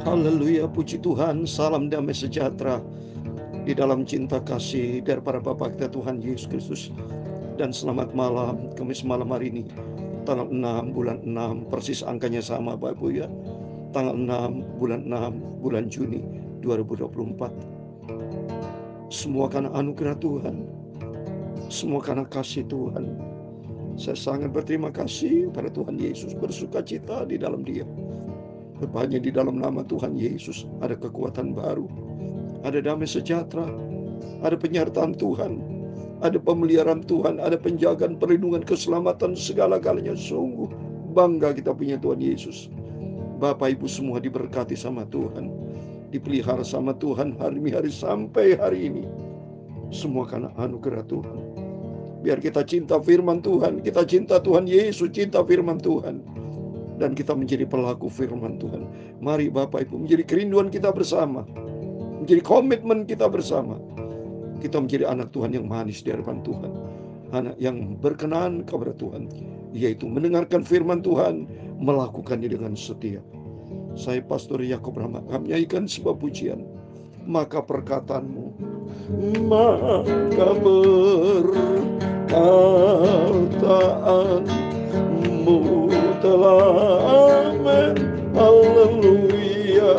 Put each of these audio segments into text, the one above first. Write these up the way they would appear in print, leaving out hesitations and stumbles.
Haleluya, puji Tuhan, salam damai sejahtera di dalam cinta kasih daripada Bapa kita Tuhan Yesus Kristus. Dan selamat malam, Kamis malam hari ini, tanggal 6 bulan 6, persis angkanya sama Bapak Ibu ya. Tanggal 6 bulan 6 bulan Juni 2024. Semua karena anugerah Tuhan, semua karena kasih Tuhan. Saya sangat berterima kasih pada Tuhan Yesus, bersuka cita di dalam Dia. Rupanya di dalam nama Tuhan Yesus ada kekuatan baru, ada damai sejahtera, ada penyertaan Tuhan, ada pemeliharaan Tuhan, ada penjagaan, perlindungan, keselamatan, segala-galanya. Sungguh bangga kita punya Tuhan Yesus. Bapak Ibu semua diberkati sama Tuhan, dipelihara sama Tuhan hari sampai hari ini. Semua karena anugerah Tuhan. Biar kita cinta firman Tuhan, kita cinta Tuhan Yesus, cinta firman Tuhan, dan kita menjadi pelaku firman Tuhan. Mari Bapak Ibu, menjadi kerinduan kita bersama, menjadi komitmen kita bersama. Kita menjadi anak Tuhan yang manis di hadapan Tuhan, anak yang berkenan kepada Tuhan, yaitu mendengarkan firman Tuhan, melakukannya dengan setia. Saya Pastor Yakob Rahmat akan menyanyikan sebuah pujian. Maka perkataanmu, maka perkataanmu telah amin, haleluya.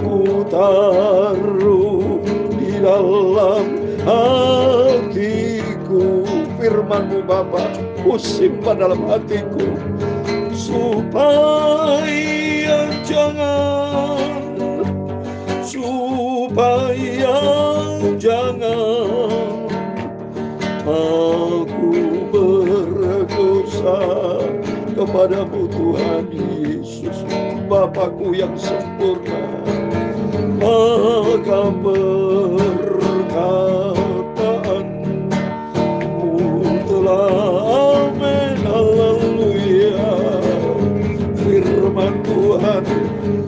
Ku taruh di dalam hatiku firman-Mu Bapa, ku simpan dalam hatiku, supaya jangan aku berdosa kepadamu Tuhan Yesus, Bapakku yang sempurna. Maka perkataanmu telah amin, haleluya. Firman Tuhan,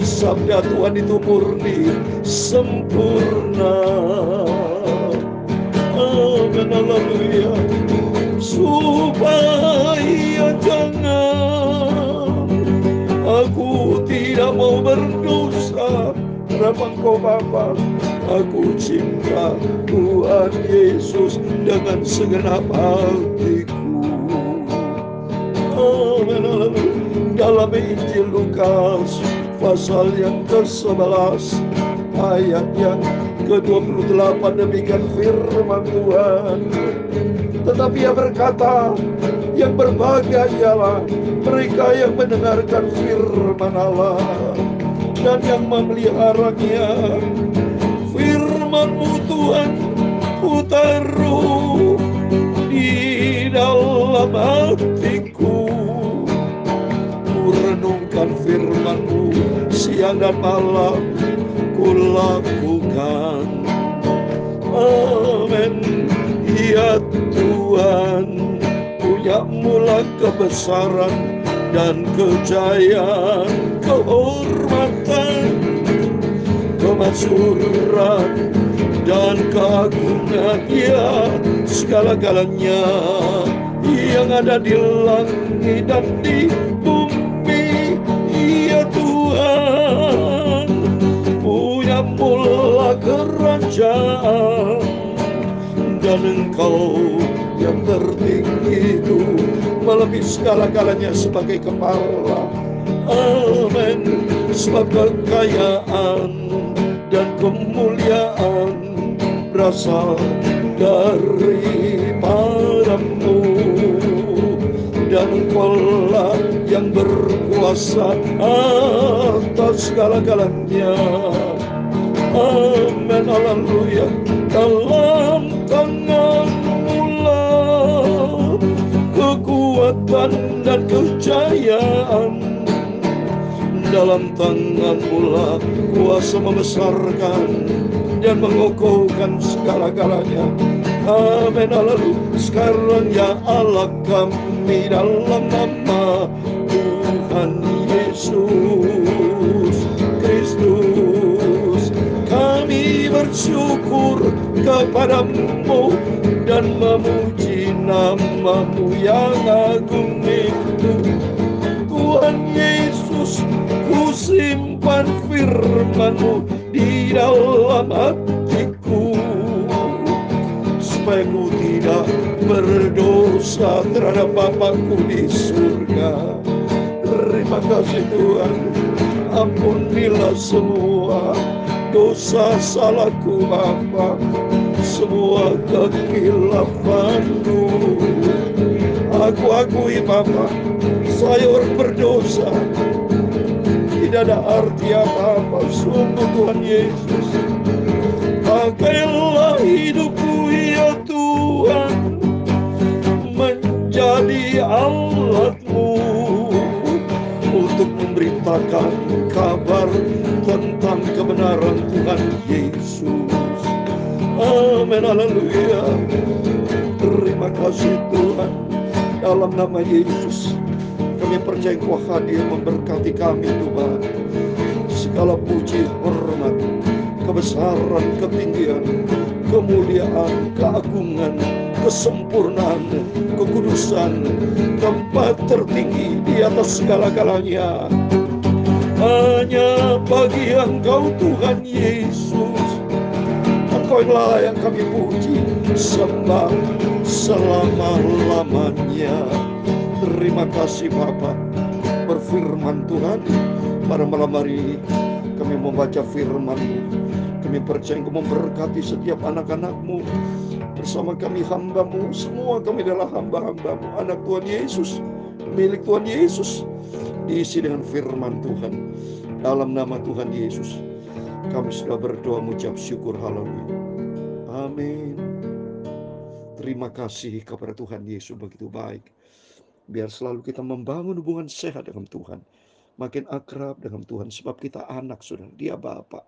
sabda Tuhan itu murni, sempurna. Amin, haleluya. Supaya jangan aku tidak mau berdosa terhadap Engkau Bapa. Aku cinta Tuhan Yesus dengan segenap hatiku. Amin, haleluya. Dalam Injil Lukas pasal yang ke-11 ayat yang ke-28 demikian firman Tuhan. Tetapi ia berkata, yang berbahagia ialah mereka yang mendengarkan firman Allah dan yang memeliharanya. Firman-Mu Tuhan ku taruh di dalam hatiku. Ku renungkan firman-Mu siang dan malam, ku lakukan. Amin. Ya Tuhan, punya mula kebesaran dan kejayaan, kehormatan, kemakmuran dan keagungan, ya segala-galanya yang ada di langit dan di bumi. Ya Tuhan, punya mula kerajaan, dan Engkau yang tertinggi itu melebihi segala-galanya sebagai kepala. Amin. Sebab kekayaan dan kemuliaan berasal daripadamu, dan Engkau-lah yang berkuasa atas segala-galanya. Amin, haleluya. Dalam tangan-Mu lah kekuatan dan kejayaan, dalam tangan-Mu lah kuasa membesarkan dan mengokohkan segala-galanya. Amin, haleluya. Sekarang ya Allah kami, dalam nama Tuhan Yesus Kristus, kami bersyukur kepadamu dan memuji nama-Mu yang agung itu. Tuhan Yesus Yesus, ku simpan firman-Mu di dalam hatiku, supaya ku tidak berdosa terhadap Bapakku di surga. Terima kasih Tuhan, ampunilah semua dosa salahku Bapa, semua kekilafanku. Aku akui Bapa, saya orang berdosa, tidak ada arti apa-apa. Sungguh Tuhan Yesus, pakailah hidupku ya Tuhan, menjadi alat-Mu untuk memberitakan kabar tentang kebenaran Tuhan Yesus. Amin, haleluya. Terima kasih Tuhan, dalam nama Yesus kami percaya Engkau hadir memberkati kami Tuhan. Segala puji, hormat, kebesaran, ketinggian, kemuliaan, keagungan, kesempurnaan, kekudusan, tempat tertinggi di atas segala-galanya hanya bagi Engkau Tuhan Yesus. Engkau yang layak kami puji, sembah selama-lamanya. Terima kasih Bapa. Berfirman Tuhan, pada malam hari ini kami membaca firman-Mu. Kami percaya Engkau memberkati setiap anak-anak-Mu. Bersama kami hamba-Mu, semua kami adalah hamba-hamba-Mu, anak Tuhan Yesus, milik Tuhan Yesus, diisi dengan firman Tuhan. Dalam nama Tuhan Yesus kami sudah berdoa mengucap syukur, haleluya. Amin. Terima kasih kepada Tuhan Yesus, begitu baik. Biar selalu kita membangun hubungan sehat dengan Tuhan, makin akrab dengan Tuhan, sebab kita anak saudara, Dia Bapa.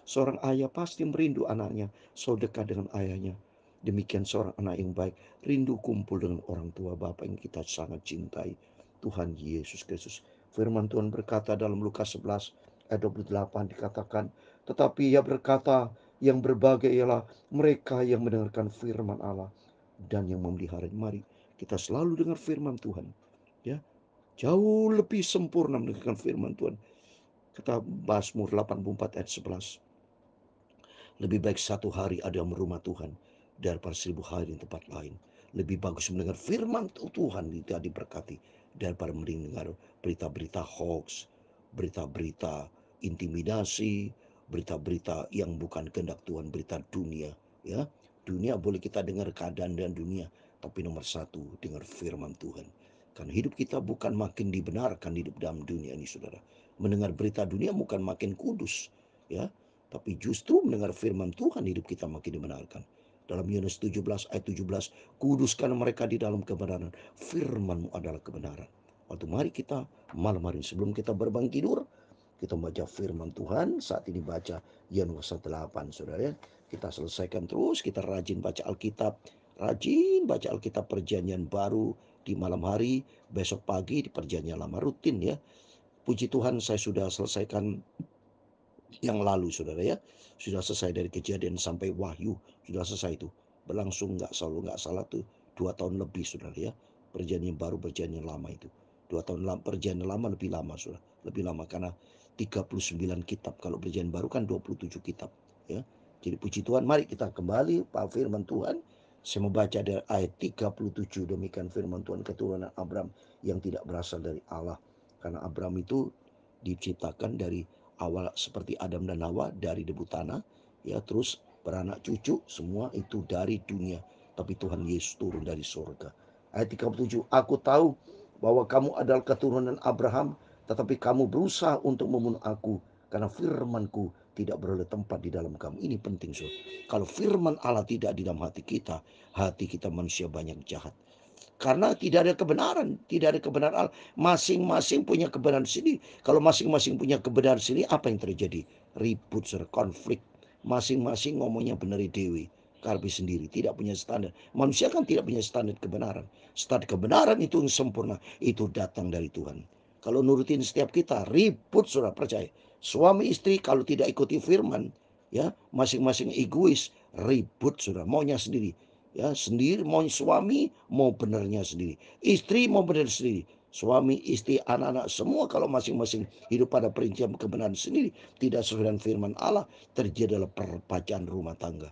Seorang ayah pasti merindu anaknya, so dekat dengan ayahnya. Demikian seorang anak yang baik rindu kumpul dengan orang tua Bapa yang kita sangat cintai, Tuhan Yesus Kristus. Firman Tuhan berkata dalam Lukas 11 ayat 28 dikatakan, tetapi Ia berkata, yang berbahagia ialah mereka yang mendengarkan firman Allah dan yang memelihara. Mari kita selalu dengar firman Tuhan, ya. Jauh lebih sempurna mendengarkan firman Tuhan. Kata Mazmur 84 ayat 11. Lebih baik satu hari ada dalam rumah Tuhan daripada 1000 hari di tempat lain. Lebih bagus mendengar firman Tuhan tidak diberkati daripada mendengar berita-berita hoax, berita-berita intimidasi, berita-berita yang bukan kehendak Tuhan, berita dunia. Ya, dunia boleh kita dengar keadaan dan dunia, tapi nomor satu dengar firman Tuhan. Karena hidup kita bukan makin dibenarkan hidup dalam dunia ini, saudara. Mendengar berita dunia bukan makin kudus, ya. Tapi justru mendengar firman Tuhan hidup kita makin dibenarkan. Dalam Yohanes 17 ayat 17, kuduskan mereka di dalam kebenaran. Firman-Mu adalah kebenaran. Waktu mari kita malam hari sebelum kita berbang tidur, kita membaca firman Tuhan. Saat ini baca Yohanes 1:8, saudara ya. Kita selesaikan terus, kita rajin baca Alkitab. Rajin baca Alkitab perjanjian baru di malam hari, besok pagi di perjanjian lama, rutin ya. Puji Tuhan saya sudah selesaikan yang lalu saudara ya, sudah selesai dari Kejadian sampai Wahyu, sudah selesai itu, berlangsung nggak salah tuh 2 tahun lebih saudara ya. Perjanjian baru, perjanjian lama itu 2 tahun, perjanjian lama lebih lama saudara, lebih lama karena 39 kitab, kalau perjanjian baru kan 27 kitab ya. Jadi puji Tuhan, mari kita kembali Pak firman Tuhan. Saya membaca dari ayat 37, demikian firman Tuhan, keturunan Abraham yang tidak berasal dari Allah, karena Abraham itu diciptakan dari awal seperti Adam dan Hawa dari debu tanah, ya, terus beranak cucu semua itu dari dunia, tapi Tuhan Yesus turun dari surga. Ayat 37, aku tahu bahwa kamu adalah keturunan Abraham, tetapi kamu berusaha untuk membunuh aku, karena firmanku tidak beroleh tempat di dalam kamu. Ini penting, saudara. Kalau firman Allah tidak di dalam hati kita manusia banyak jahat. Karena tidak ada kebenaran Allah. Masing-masing punya kebenaran sendiri. Kalau masing-masing punya kebenaran sendiri, apa yang terjadi? Ribut, konflik. Masing-masing ngomongnya benar dewi, karbi sendiri, tidak punya standar. Manusia kan tidak punya standar kebenaran. Standar kebenaran itu yang sempurna, itu datang dari Tuhan. Kalau nurutin setiap kita, ribut, saudara, percaya. Suami istri kalau tidak ikuti firman, ya, masing-masing egois, ribut, saudara, maunya sendiri. Ya, sendiri, mau suami mau benernya sendiri, istri mau bener sendiri, suami, istri, anak-anak, semua kalau masing-masing hidup pada prinsip kebenaran sendiri, tidak sesuai dengan firman Allah, terjadi adalah perpecahan rumah tangga.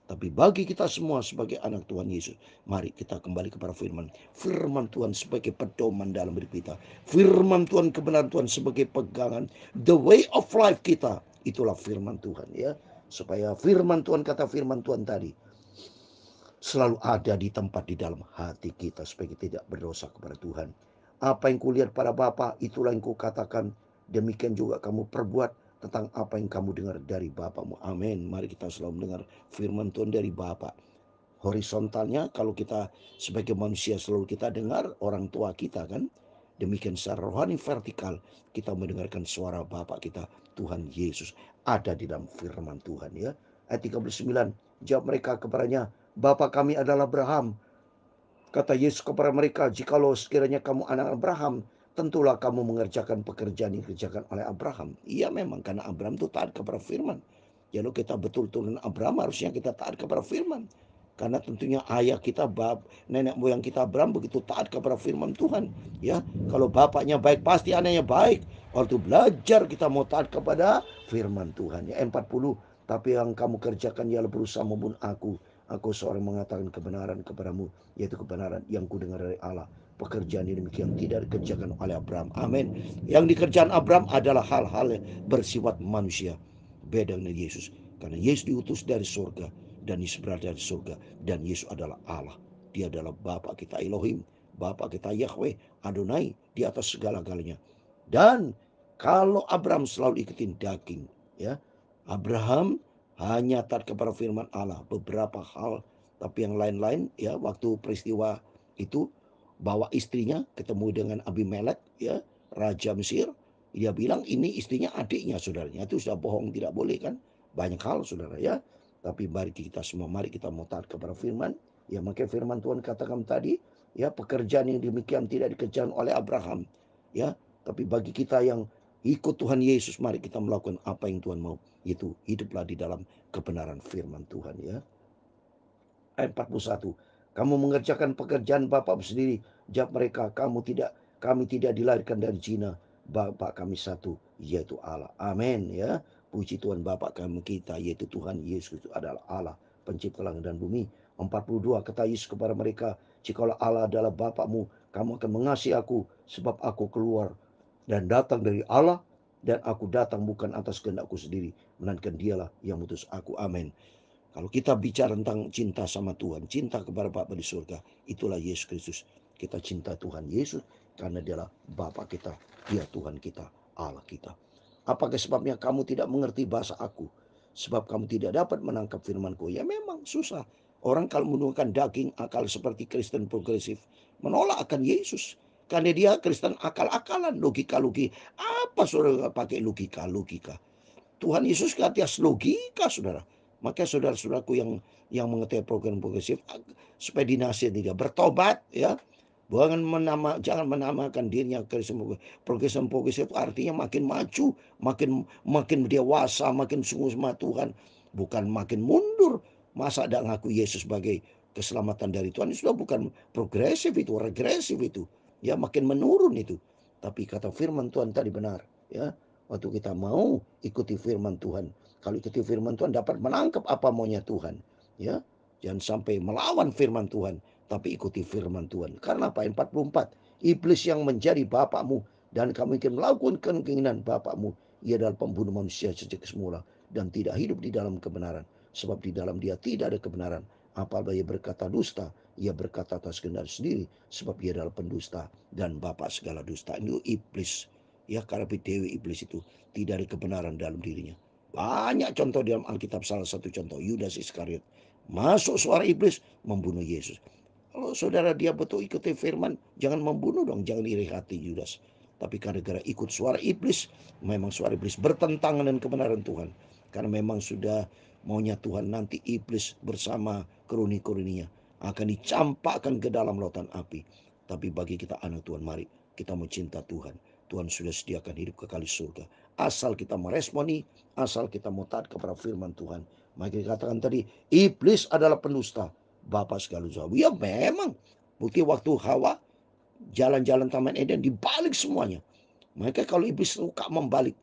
Tapi bagi kita semua sebagai anak Tuhan Yesus, mari kita kembali kepada firman. Firman Tuhan sebagai pedoman dalam hidup kita. Firman Tuhan, kebenaran Tuhan sebagai pegangan. The way of life kita, itulah firman Tuhan ya. Supaya firman Tuhan, kata firman Tuhan tadi, selalu ada di tempat di dalam hati kita supaya kita tidak berdosa kepada Tuhan. Apa yang kulihat pada Bapa, itulah yang kukatakan. Demikian juga kamu perbuat tentang apa yang kamu dengar dari Bapamu. Amin. Mari kita selalu mendengar firman Tuhan dari Bapa. Horizontalnya kalau kita sebagai manusia selalu kita dengar orang tua kita kan. Demikian secara rohani vertikal kita mendengarkan suara Bapa kita, Tuhan Yesus, ada di dalam firman Tuhan ya. Ayat 39, jawab mereka kepadanya, Bapa kami adalah Abraham. Kata Yesus kepada mereka, jikalau sekiranya kamu anak Abraham, tentulah kamu mengerjakan pekerjaan yang dikerjakan oleh Abraham. Iya memang, karena Abraham itu taat kepada firman. Jadi kita betul-betul Abraham, harusnya kita taat kepada firman. Karena tentunya ayah kita, nenek moyang kita Abraham begitu taat kepada firman Tuhan. Ya, kalau bapaknya baik, pasti anaknya baik. Waktu belajar kita mau taat kepada firman Tuhan. Ya, 40, tapi yang kamu kerjakan ialah berusaha membunuh aku. Aku seorang mengatakan kebenaran kepadamu, yaitu kebenaran yang kudengar dari Allah. Pekerjaan ini demikian tidak dikerjakan oleh Abraham. Amin. Yang dikerjakan Abraham adalah hal-hal yang bersifat manusia. Beda dengan Yesus. Karena Yesus diutus dari surga. Dan Yesus berada di surga. Dan Yesus adalah Allah. Dia adalah Bapa kita Elohim. Bapa kita Yahweh. Adonai. Di atas segala-galanya. Dan kalau Abraham selalu ikutin daging. Ya, Abraham hanya taat kepada firman Allah. Beberapa hal, tapi yang lain-lain ya, waktu peristiwa itu bawa istrinya ketemu dengan Abimelek ya, raja Mesir, dia bilang ini istrinya adiknya saudaranya. Itu sudah bohong, tidak boleh kan, banyak hal saudara ya. Tapi mari kita semua, mari kita mau taat kepada firman ya. Makanya firman Tuhan katakan tadi ya, pekerjaan yang demikian tidak dikerjakan oleh Abraham ya, tapi bagi kita yang ikut Tuhan Yesus, mari kita melakukan apa yang Tuhan mau. Itu hiduplah di dalam kebenaran firman Tuhan ya. Ayat 41, kamu mengerjakan pekerjaan Bapak sendiri. Jawab mereka, kami tidak dilahirkan dari zina. Bapak kami satu, yaitu Allah. Amin ya. Puji Tuhan, Bapak kami kita, yaitu Tuhan Yesus itu adalah Allah, pencipta langit dan bumi. 42, kata Yesus kepada mereka, jikalau Allah adalah Bapakmu, kamu akan mengasihi aku, sebab aku keluar dan datang dari Allah, dan aku datang bukan atas kehendakku sendiri, melainkan dialah yang mutus aku. Amin. Kalau kita bicara tentang cinta sama Tuhan, cinta kepada Bapa di surga, itulah Yesus Kristus. Kita cinta Tuhan Yesus karena dialah Bapa kita, dia Tuhan kita, Allah kita. Apakah sebabnya kamu tidak mengerti bahasa aku? Sebab kamu tidak dapat menangkap firmanku. Ya memang susah. Orang kalau menggunakan daging akal seperti Kristen progresif, menolak akan Yesus. Karena dia Kristen akal-akalan, logika-logika. Apa saudara pakai logika-logika? Tuhan Yesus ke atas logika, saudara. Maka saudara-saudaraku yang mengetahui program progresif, supaya dinasihati dia bertobat ya. Jangan menamakan dirinya Kristen progresif artinya makin maju, makin dewasa, makin sungguh sama Tuhan, bukan makin mundur. Masa tidak ngaku Yesus sebagai keselamatan dari Tuhan, itu sudah bukan progresif, itu regresif itu. Ya makin menurun itu. Tapi kata firman Tuhan tadi benar ya. Waktu kita mau ikuti firman Tuhan, kalau ikuti firman Tuhan dapat menangkap apa maunya Tuhan ya. Jangan sampai melawan firman Tuhan, tapi ikuti firman Tuhan. Karena apa? 44, iblis yang menjadi bapakmu dan kamu ingin melakukan keinginan bapakmu, ia adalah pembunuh manusia sejak semula dan tidak hidup di dalam kebenaran, sebab di dalam dia tidak ada kebenaran. Apabila ia berkata dusta, ia berkata atas kehendak sendiri, sebab ia adalah pendusta dan bapak segala dusta. Ini iblis ya, karena dewi iblis itu tidak ada kebenaran dalam dirinya. Banyak contoh dalam Alkitab, salah satu contoh Yudas Iskariot, masuk suara iblis membunuh Yesus. Kalau saudara dia betul ikuti firman, jangan membunuh dong, jangan iri hati Yudas. Tapi gara-gara ikut suara iblis, memang suara iblis bertentangan dengan kebenaran Tuhan. Karena memang sudah maunya Tuhan nanti iblis bersama keruni-keruninya akan dicampakkan ke dalam lautan api. Tapi bagi kita anak Tuhan, mari kita mencinta Tuhan. Tuhan sudah sediakan hidup kekal di surga. Asal kita meresponi, asal kita mau taat kepada firman Tuhan. Maka dikatakan tadi, iblis adalah pendusta, bapak segala sesuatu. Ya memang, bukti waktu Hawa jalan-jalan Taman Eden dibalik semuanya. Maka kalau iblis suka membalik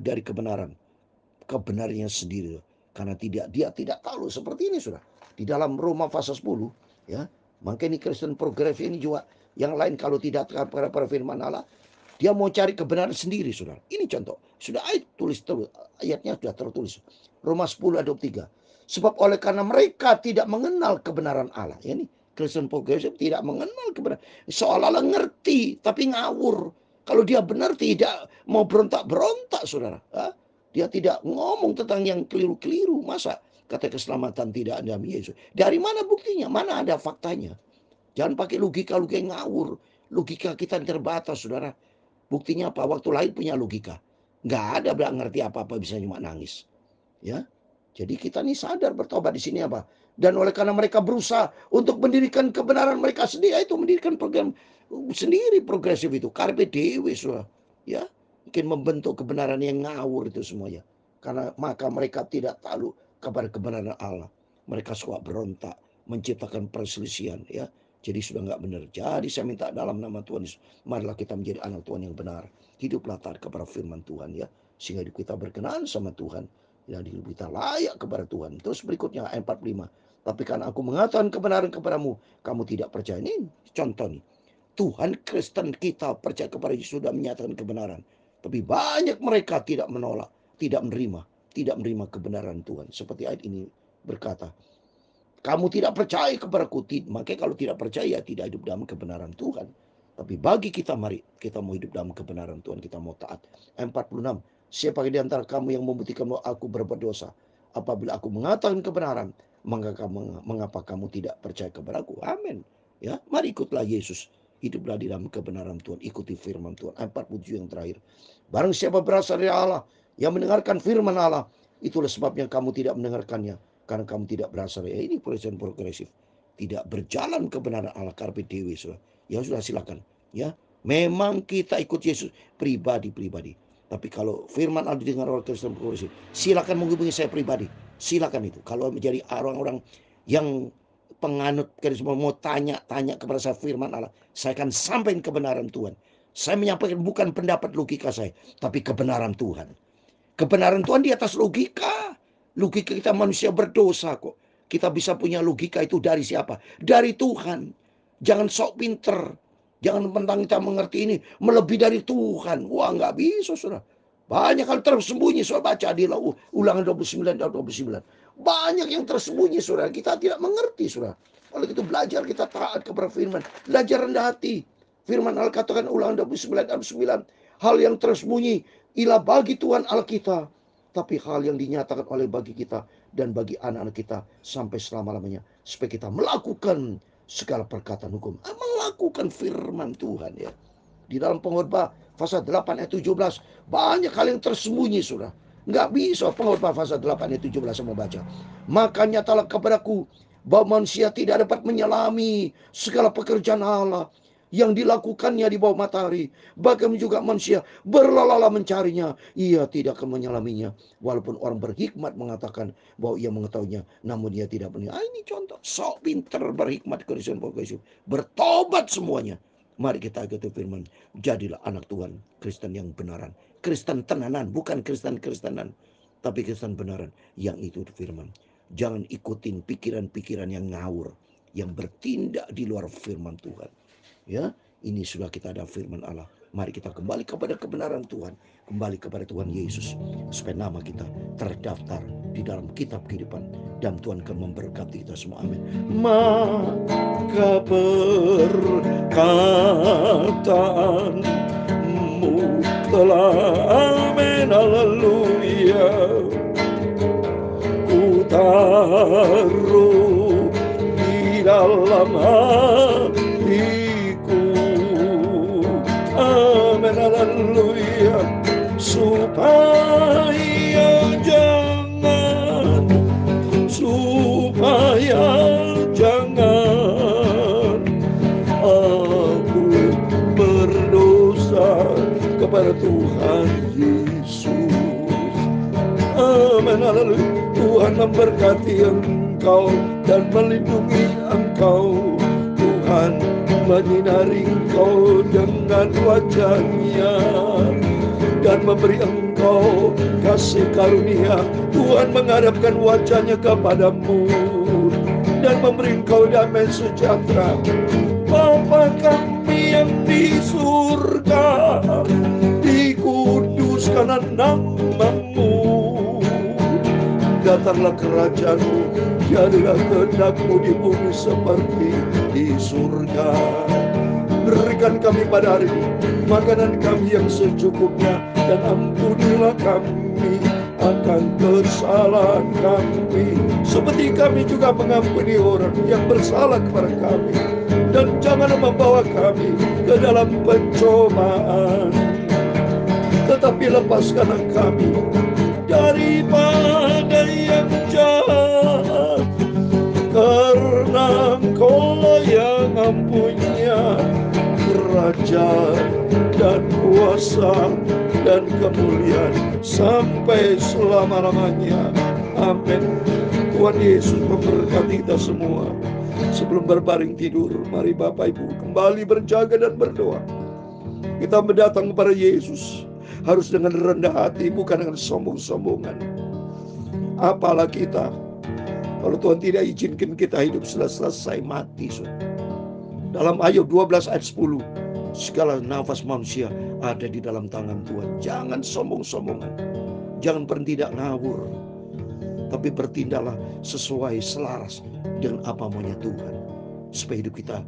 dari kebenarannya sendiri, karena dia tidak tahu seperti ini, sudah di dalam Roma pasal 10 ya. Maka ini Kristen progresif ini juga yang lain, kalau tidak pada firman Allah, dia mau cari kebenaran sendiri, saudara. Ini contoh, sudah ayatnya sudah tertulis. Roma 10 ayat 23. Sebab oleh karena mereka tidak mengenal kebenaran Allah. Ini Kristen progresif tidak mengenal kebenaran. Seolah-olah ngerti, tapi ngawur. Kalau dia benar tidak mau berontak-berontak, saudara. Dia tidak ngomong tentang yang keliru-keliru. Masa kata keselamatan tidak ada Yesus? Dari mana buktinya? Mana ada faktanya? Jangan pakai logika-logika yang ngawur. Logika kita terbatas, saudara. Buktinya apa? Waktu lain punya logika. Nggak ada ngerti apa-apa, bisa cuma nangis. Ya, jadi kita nih sadar bertobat di sini apa? Dan oleh karena mereka berusaha untuk mendirikan kebenaran mereka sendiri, itu mendirikan program sendiri progresif itu, karpe dewe, ya, mungkin membentuk kebenaran yang ngawur itu semuanya. Karena maka mereka tidak tahu kabar kebenaran Allah. Mereka suka berontak, menciptakan perselisihan, ya. Jadi sudah nggak benar. Jadi saya minta dalam nama Tuhan Yesus, marilah kita menjadi anak Tuhan yang benar. Hiduplah taat kepada firman Tuhan, ya, sehingga hidup kita berkenan sama Tuhan. Ya, hidup kita layak kepada Tuhan. Terus berikutnya ayat 45. Tapi karena aku mengatakan kebenaran kepadamu, kamu tidak percaya. Ini contoh nih. Tuhan Kristen kita percaya kepada Yesus, sudah menyatakan kebenaran. Tapi banyak mereka tidak menolak, tidak menerima kebenaran Tuhan. Seperti ayat ini berkata, kamu tidak percaya kepadaku. Makanya kalau tidak percaya, tidak hidup dalam kebenaran Tuhan. Tapi bagi kita, mari kita mau hidup dalam kebenaran Tuhan, kita mau taat. 46. Siapa di antara kamu yang membuktikan bahwa aku berbuat dosa? Apabila aku mengatakan kebenaran, mengapa kamu tidak percaya kepadaku? Amin. Ya, mari ikutlah Yesus. Hiduplah di dalam kebenaran Tuhan. Ikuti firman Tuhan. 47 yang terakhir. Barang siapa berasal dari Allah, yang mendengarkan firman Allah, itulah sebabnya kamu tidak mendengarkannya. Karena kamu tidak berasal dari ini progresif. Tidak berjalan kebenaran Allah, karpe dewe. Ya sudah, silakan. Ya, memang kita ikut Yesus pribadi. Tapi kalau firman Allah didengar oleh Kristen progresif, silakan menghubungi saya pribadi. Silakan itu. Kalau menjadi orang-orang yang penganut karisma mau tanya kepada saya firman Allah, saya akan sampaikan kebenaran Tuhan. Saya menyampaikan bukan pendapat logika saya, tapi kebenaran Tuhan. Kebenaran Tuhan di atas logika. Logika kita manusia berdosa kok. Kita bisa punya logika itu dari siapa? Dari Tuhan. Jangan sok pinter. Jangan mentang kita mengerti ini melebihi dari Tuhan. Wah, nggak bisa, saudara. Banyak hal tersembunyi, saudara. Baca di Ulangan 29 dan 29. Banyak yang tersembunyi, saudara. Kita tidak mengerti, saudara. Kalau itu belajar, kita taat kepada firman. Belajar rendah hati. Firman Allah katakan Ulangan 29 dan 9. Hal yang tersembunyi ialah bagi Tuhan Allah kita. Tapi hal yang dinyatakan oleh bagi kita dan bagi anak-anak kita sampai selama-lamanya. Supaya kita melakukan segala perkataan hukum. Melakukan firman Tuhan, ya. Di dalam Pengkhotbah pasal 8 ayat 17. Banyak hal yang tersembunyi, saudara. Nggak bisa Pengkhotbah pasal 8 ayat 17 sama baca. Maka nyatalah kepadaku bahwa manusia tidak dapat menyelami segala pekerjaan Allah yang dilakukannya di bawah matahari. Bahkan juga manusia berlala mencarinya, ia tidak akan menyelaminya. Walaupun orang berhikmat mengatakan bahwa ia mengetahuinya, namun ia tidak punya. Ini contoh sok pinter berhikmat Kristen progresif. Bertobat semuanya. Mari kita ikuti firman. Jadilah anak Tuhan, Kristen yang benaran. Kristen tenanan, bukan Kristen-Kristenan, tapi Kristen benaran yang itu firman. Jangan ikutin pikiran-pikiran yang ngawur, yang bertindak di luar firman Tuhan. Ya, ini sudah kita ada firman Allah. Mari kita kembali kepada kebenaran Tuhan, kembali kepada Tuhan Yesus, supaya nama kita terdaftar di dalam kitab kehidupan, dan Tuhan akan memberkati kita semua. Amin. Maka perkataanmu telah amin, haleluya. Ku taruh di dalam hati, amin, haleluya. Supaya jangan aku berdosa kepada Tuhan Yesus. Amin, haleluya. Tuhan memberkati engkau dan melindungi engkau. Tuhan akan menyinari engkau dengan wajahnya dan memberi engkau kasih karunia. Tuhan menghadapkan wajahnya kepadamu dan memberi engkau damai sejahtera. Bapa kami yang di surga, dikuduskanlah namamu. Datanglah kerajaan-Mu, jadilah kehendak-Mu di bumi seperti di surga. Berikan kami pada hari ini makanan kami yang secukupnya, dan ampunilah kami akan kesalahan kami, seperti kami juga mengampuni orang yang bersalah kepada kami. Dan jangan membawa kami ke dalam pencobaan, tetapi lepaskanlah kami daripada yang jahat, karena Engkau yang mempunyai kerajaan dan kuasa dan kemuliaan sampai selama-lamanya. Amin. Tuhan Yesus memberkati kita semua. Sebelum berbaring tidur, mari Bapak Ibu kembali berjaga dan berdoa. Kita mendatang kepada Yesus harus dengan rendah hati, bukan dengan sombong-sombongan. Apalah kita kalau Tuhan tidak izinkan kita hidup selesai mati. Dalam Ayub 12 ayat 10, segala nafas manusia ada di dalam tangan Tuhan. Jangan sombong-sombongan, jangan bertindak ngawur, tapi bertindaklah sesuai selaras dengan apa maunya Tuhan, supaya hidup kita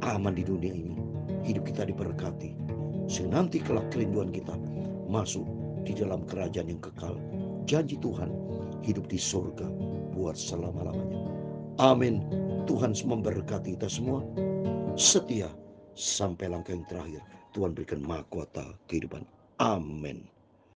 aman di dunia ini, hidup kita diberkati, sehingga nanti kelak kerinduan kita masuk di dalam kerajaan yang kekal. Janji Tuhan hidup di surga buat selama-lamanya. Amin. Tuhan memberkati kita semua, setia sampai langkah yang terakhir. Tuhan berikan mahkota kehidupan. Amin.